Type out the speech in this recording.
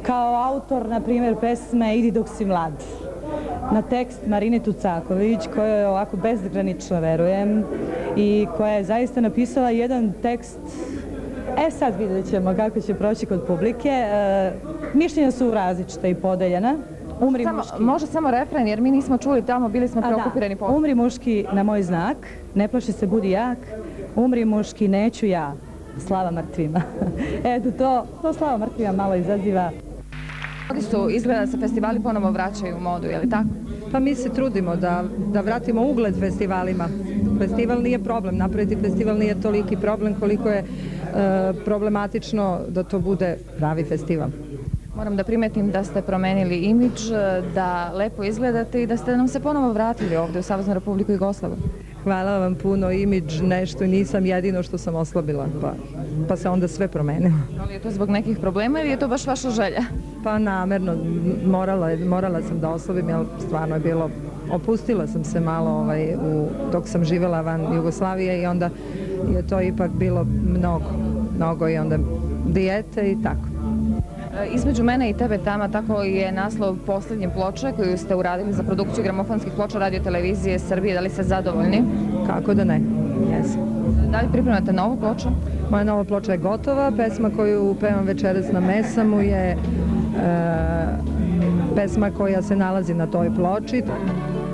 kao autor, na primjer, pesme Idi dok si mlad. Na tekst Marine Tucaković, kojoj ovako bezgranično verujem i koja je zaista napisala jedan tekst. Sad vidjet ćemo kako će proći kod publike. Mišljenja su različita i podeljena. Umri muški. Može samo refren, jer mi nismo čuli tamo, bili smo preokupirani poslom. Umri muški na moj znak, ne plaši se, budi jak. Umri muški, neću ja. Slava mrtvima. Eto, to slava mrtvima malo izaziva. Ovdje su, izgleda da se festivali ponovo vraćaju u modu, je li tako? Pa mi se trudimo da vratimo ugled festivalima. Festival nije problem, napraviti festival nije toliki problem koliko je problematično da to bude pravi festival. Moram da primetim da ste promenili imidž, da lepo izgledate i da ste nam se ponovo vratili ovdje u Saveznu Republiku Jugoslavu. Hvala vam puno, imidž nešto nisam jedino što sam oslabila, pa se onda sve promenilo. Ali je to zbog nekih problema ili je to baš vaša želja? Pa namerno, morala sam da oslabim, jer stvarno je bilo, opustila sam se malo dok sam živjela van Jugoslavije i onda je to ipak bilo mnogo i onda dijete i tako. Između mene i tebe, Tama, tako je naslov posljednje ploče koju ste uradili za produkciju gramofonskih ploča Radio Televizije Srbije. Da li ste zadovoljni? Kako da ne, jesam. Da li pripremate novu ploču? Moja nova ploča je gotova, pesma koju pevam večeras na Mesamu je pesma koja se nalazi na toj ploči.